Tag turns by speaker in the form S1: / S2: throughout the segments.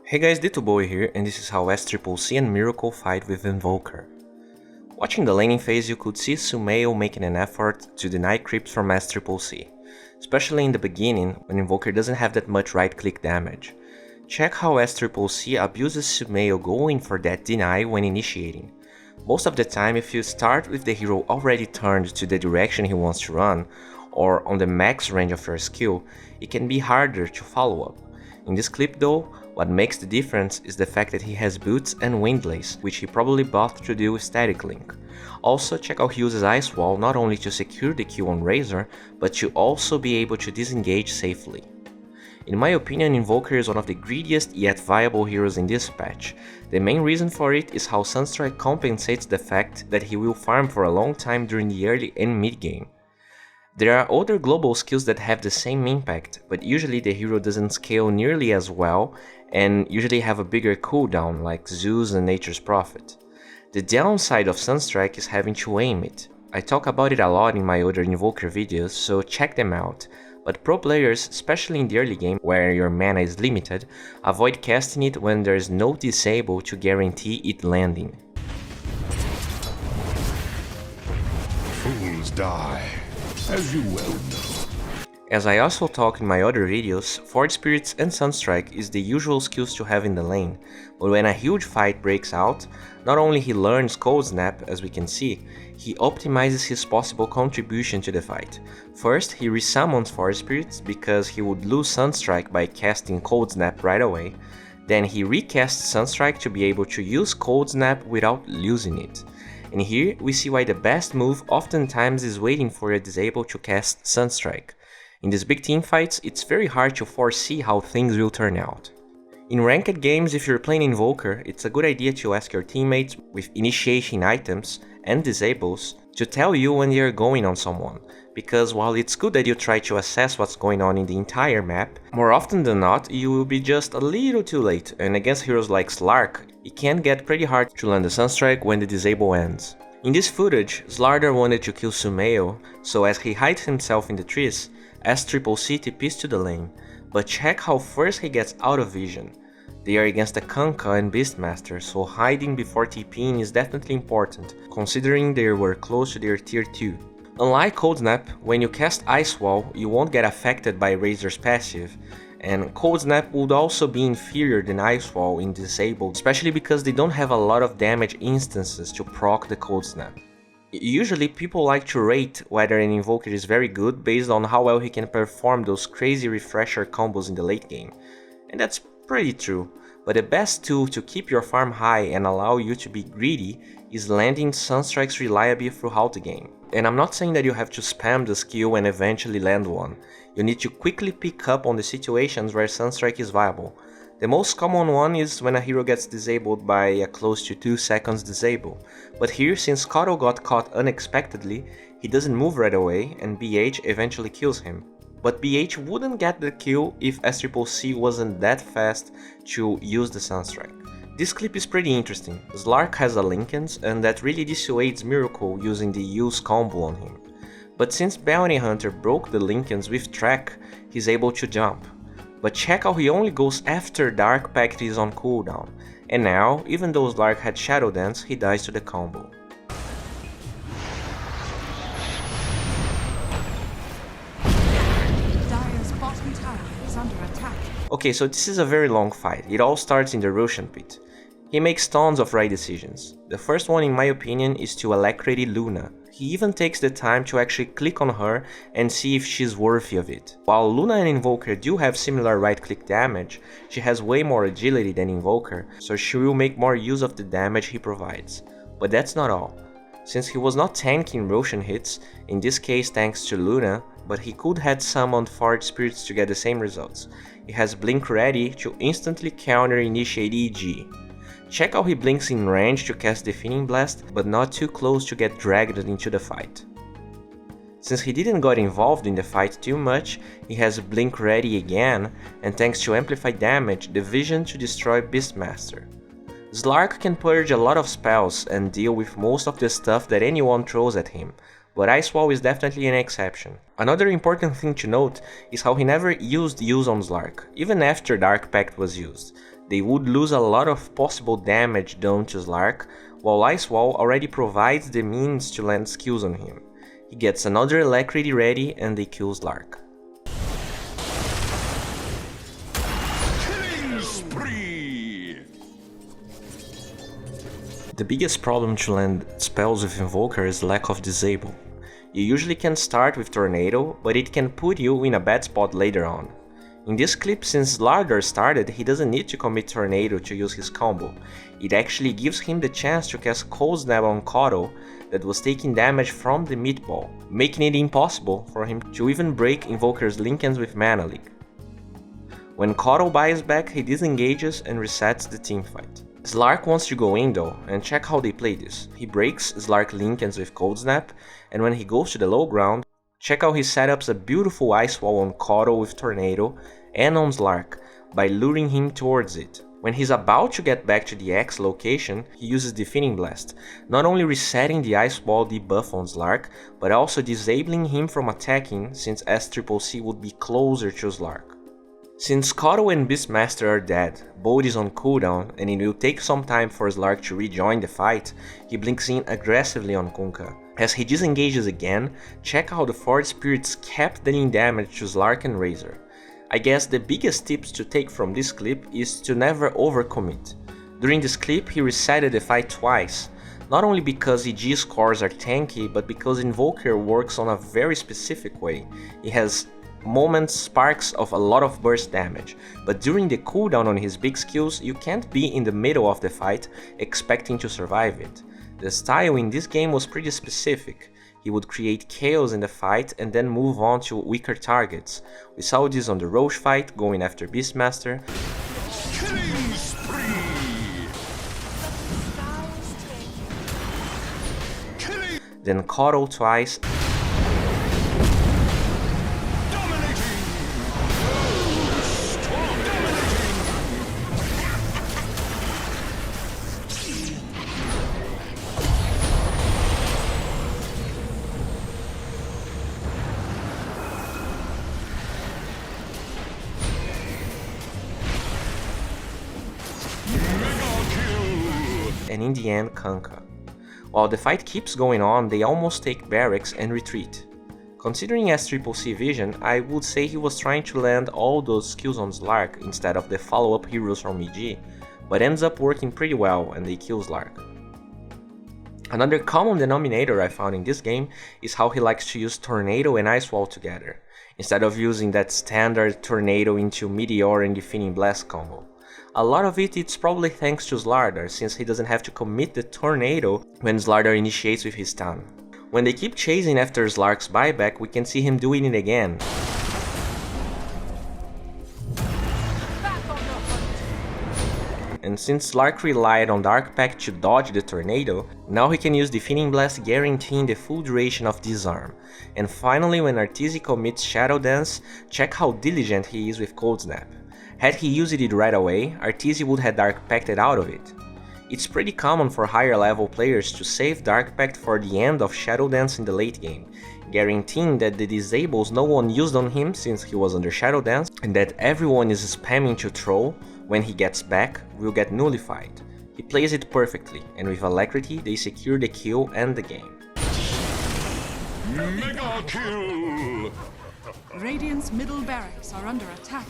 S1: Hey guys, D.Bowie here, and this is how SCCC and Miracle fight with Invoker. Watching the laning phase, you could see Sumail making an effort to deny creeps from SCCC, especially in the beginning when Invoker doesn't have that much right-click damage. Check how SCCC abuses Sumail going for that deny when initiating. Most of the time, if you start with the hero already turned to the direction he wants to run, or on the max range of your skill, it can be harder to follow up. In this clip though, what makes the difference is the fact that he has boots and windlace, which he probably bought to deal with static link. Also, check how he uses ice wall not only to secure the kill on Razor, but to also be able to disengage safely. In my opinion, Invoker is one of the greediest yet viable heroes in this patch. The main reason for it is how Sunstrike compensates the fact that he will farm for a long time during the early and mid game. There are other global skills that have the same impact, but usually the hero doesn't scale nearly as well and usually have a bigger cooldown like Zeus and Nature's Prophet. The downside of Sunstrike is having to aim it. I talk about it a lot in my other Invoker videos, so check them out. But pro players, especially in the early game where your mana is limited, avoid casting it when there is no disable to guarantee it landing.
S2: Fools die, as you well know.
S1: As I also talk in my other videos, Forge Spirits and Sunstrike is the usual skills to have in the lane, but when a huge fight breaks out, not only he learns Cold Snap as we can see, he optimizes his possible contribution to the fight. First, he resummons Forge Spirits because he would lose Sunstrike by casting Cold Snap right away, then he recasts Sunstrike to be able to use Cold Snap without losing it. And here we see why the best move oftentimes is waiting for a disable to cast Sunstrike. In these big team fights, it's very hard to foresee how things will turn out. In ranked games, if you're playing Invoker, it's a good idea to ask your teammates with initiation items and disables to tell you when you're going on someone, because while it's good that you try to assess what's going on in the entire map, more often than not you will be just a little too late, and against heroes like Slark, it can get pretty hard to land the Sunstrike when the disable ends. In this footage, Slardar wanted to kill Sumail, so as he hides himself in the trees, SCCC TPs to the lane, but check how first he gets out of vision. They are against the Kanka and Beastmaster, so hiding before TPing is definitely important, considering they were close to their tier 2. Unlike Cold Snap, when you cast Ice Wall, you won't get affected by Razor's passive, and Cold Snap would also be inferior than Ice Wall in Disabled, especially because they don't have a lot of damage instances to proc the Cold Snap. Usually people like to rate whether an Invoker is very good based on how well he can perform those crazy refresher combos in the late game, and that's pretty true, but the best tool to keep your farm high and allow you to be greedy is landing Sunstrikes reliably throughout the game. And I'm not saying that you have to spam the skill and eventually land one, you need to quickly pick up on the situations where Sunstrike is viable. The most common one is when a hero gets disabled by a close to 2 seconds disable, but here since Kotl got caught unexpectedly, he doesn't move right away and BH eventually kills him. But BH wouldn't get the kill if SCCC wasn't that fast to use the Sunstrike. This clip is pretty interesting. Slark has a Linkens and that really dissuades Miracle using the use combo on him. But since Bounty Hunter broke the Linkens with track, he's able to jump. But check how he only goes after Dark Pact is on cooldown, and now, even though Slark had Shadow Dance, he dies to the combo.
S3: Dire's bottom tower is under attack.
S1: Okay, so this is a very long fight. It all starts in the Roshan pit. He makes tons of right decisions. The first one in my opinion is to alacrity Luna. He even takes the time to actually click on her and see if she's worthy of it. While Luna and Invoker do have similar right click damage, she has way more agility than Invoker, so she will make more use of the damage he provides. But that's not all. Since he was not tanking Roshan hits, in this case thanks to Luna, but he could have summoned Forge Spirits to get the same results. He has Blink ready to instantly counter initiate EG. Check how he blinks in range to cast Deafening Blast, but not too close to get dragged into the fight. Since he didn't got involved in the fight too much, he has Blink ready again, and thanks to Amplify damage, the vision to destroy Beastmaster. Slark can purge a lot of spells and deal with most of the stuff that anyone throws at him, but Ice Wall is definitely an exception. Another important thing to note is how he never used use on Slark, even after Dark Pact was used. They would lose a lot of possible damage done to Slark, while Ice Wall already provides the means to land skills on him. He gets another Alacrity ready and they kill Slark.
S2: Killing spree!
S1: The biggest problem to land spells with Invoker is lack of disable. You usually can start with Tornado, but it can put you in a bad spot later on. In this clip, since Slardar started, he doesn't need to commit Tornado to use his combo. It actually gives him the chance to cast Cold Snap on Koto that was taking damage from the meatball, making it impossible for him to even break Invoker's Linkens with Mana Leak. When Koto buys back, he disengages and resets the teamfight. Slark wants to go in though, and check how they play this. He breaks Slark Linkens with Cold Snap, and when he goes to the low ground, check how he setups a beautiful Ice Wall on Koto with Tornado and on Slark by luring him towards it. When he's about to get back to the X location, he uses Defeating Blast, not only resetting the Ice Wall debuff on Slark, but also disabling him from attacking since SCCC would be closer to Slark. Since Koto and Beastmaster are dead, both is on cooldown and it will take some time for Slark to rejoin the fight, he blinks in aggressively on Kunkka. As he disengages again, check how the Forge Spirits kept dealing damage to Slark and Razor. I guess the biggest tips to take from this clip is to never overcommit. During this clip he resetted the fight twice, not only because EG scores are tanky, but because Invoker works on a very specific way. He has moments, sparks of a lot of burst damage, but during the cooldown on his big skills you can't be in the middle of the fight expecting to survive it. The style in this game was pretty specific. He would create chaos in the fight and then move on to weaker targets. We saw this on the Roche fight, going after Beastmaster.
S2: Killing spree! Killing!
S1: Then Koto twice. And in the end, Kunkka. While the fight keeps going on, they almost take barracks and retreat. Considering SCCC vision, I would say he was trying to land all those skills on Slark instead of the follow-up heroes from EG, but ends up working pretty well and they kill Slark. Another common denominator I found in this game is how he likes to use Tornado and Ice Wall together, instead of using that standard Tornado into Meteor and Defeating Blast combo. A lot of it's probably thanks to Slardar, since he doesn't have to commit the Tornado when Slardar initiates with his stun. When they keep chasing after Slark's buyback, we can see him doing it again. And since Slark relied on Dark Pact to dodge the Tornado, now he can use Defeating Blast, guaranteeing the full duration of Disarm. And finally, when Arteezy commits Shadow Dance, check how diligent he is with Cold Snap. Had he used it right away, Arteezy would have Dark Pacted out of it. It's pretty common for higher level players to save Dark Pact for the end of Shadow Dance in the late game, guaranteeing that the disables no one used on him since he was under Shadow Dance, and that everyone is spamming to troll when he gets back will get nullified. He plays it perfectly, and with Alacrity they secure the kill and the game.
S2: Mega kill!
S3: Radiant's middle barracks are under attack.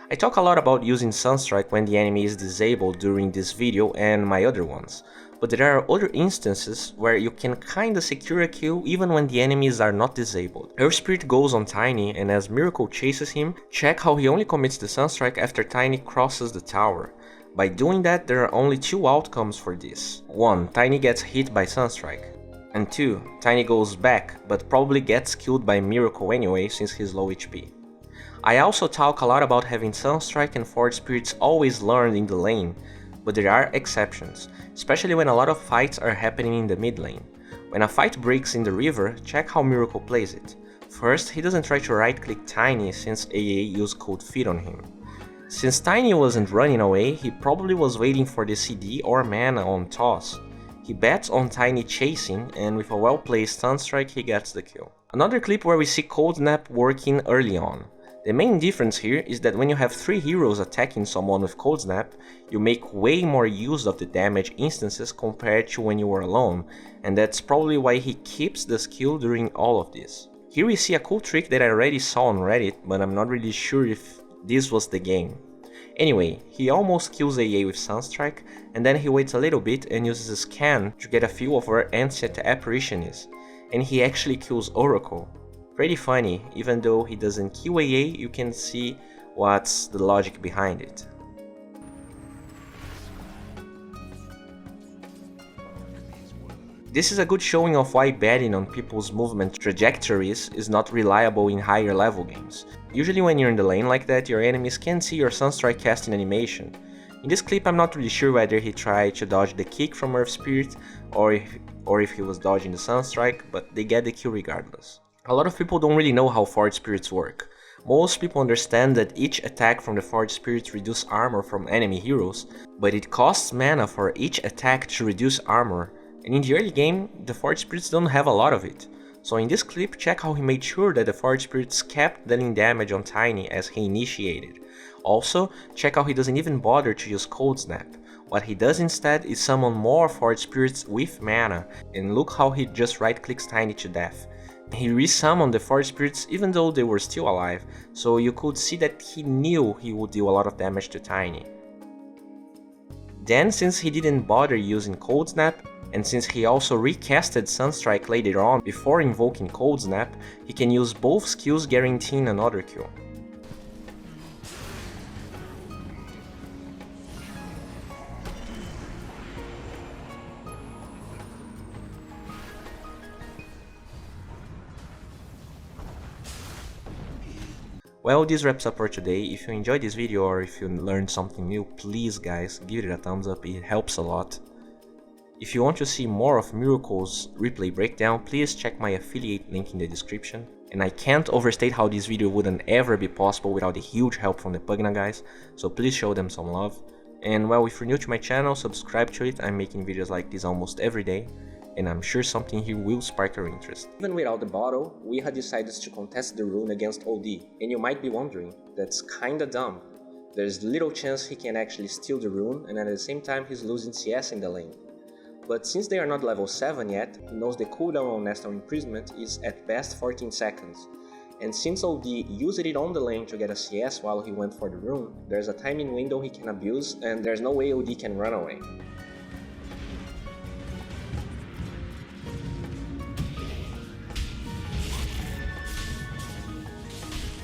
S1: I talk a lot about using Sunstrike when the enemy is disabled during this video and my other ones, but there are other instances where you can kinda secure a kill even when the enemies are not disabled. Earth Spirit goes on Tiny, and as Miracle chases him, check how he only commits the Sunstrike after Tiny crosses the tower. By doing that, there are only two outcomes for this. 1. Tiny gets hit by Sunstrike. And 2. Tiny goes back, but probably gets killed by Miracle anyway since he's low HP. I also talk a lot about having Sunstrike and Forge Spirits always learned in the lane, but there are exceptions, especially when a lot of fights are happening in the mid lane. When a fight breaks in the river, check how Miracle plays it. First, he doesn't try to right-click Tiny since AA used Cold Feet on him. Since Tiny wasn't running away, he probably was waiting for the CD or mana on toss. He bets on Tiny chasing, and with a well-placed Sunstrike he gets the kill. Another clip where we see Cold Snap working early on. The main difference here is that when you have 3 heroes attacking someone with Cold Snap, you make way more use of the damage instances compared to when you were alone, and that's probably why he keeps the skill during all of this. Here we see a cool trick that I already saw on Reddit, but I'm not really sure if this was the game. Anyway, he almost kills AA with Sunstrike, and then he waits a little bit and uses a scan to get a feel of where Ancient Apparition is, and he actually kills Oracle. Pretty funny, even though he doesn't kill AA, you can see what's the logic behind it. This is a good showing of why betting on people's movement trajectories is not reliable in higher level games. Usually when you're in the lane like that, your enemies can see your Sunstrike casting animation. In this clip I'm not really sure whether he tried to dodge the kick from Earth Spirit or if he was dodging the Sunstrike, but they get the kill regardless. A lot of people don't really know how Forge Spirits work. Most people understand that each attack from the Forge Spirits reduces armor from enemy heroes, but it costs mana for each attack to reduce armor, and in the early game, the Forge Spirits don't have a lot of it. So in this clip, check how he made sure that the Forge Spirits kept dealing damage on Tiny as he initiated. Also, check how he doesn't even bother to use Cold Snap. What he does instead is summon more Forge Spirits with mana, and look how he just right-clicks Tiny to death. He resummoned the Forge Spirits even though they were still alive, so you could see that he knew he would deal a lot of damage to Tiny. Then, since he didn't bother using Cold Snap, and since he also recasted Sunstrike later on before invoking Cold Snap, he can use both skills guaranteeing another kill. Well, this wraps up for today. If you enjoyed this video or if you learned something new, please guys, give it a thumbs up, it helps a lot. If you want to see more of Miracle's replay breakdown, please check my affiliate link in the description. And I can't overstate how this video wouldn't ever be possible without the huge help from the Pugna guys, so please show them some love. And well, if you're new to my channel, subscribe to it. I'm making videos like this almost every day, and I'm sure something here will spark your interest. Even without the bottle, we had decided to contest the rune against OD, and you might be wondering, that's kinda dumb. There's little chance he can actually steal the rune, and at the same time he's losing CS in the lane. But since they are not level 7 yet, he knows the cooldown on National Imprisonment is at best 14 seconds. And since OD used it on the lane to get a CS while he went for the rune, there's a timing window he can abuse and there's no way OD can run away.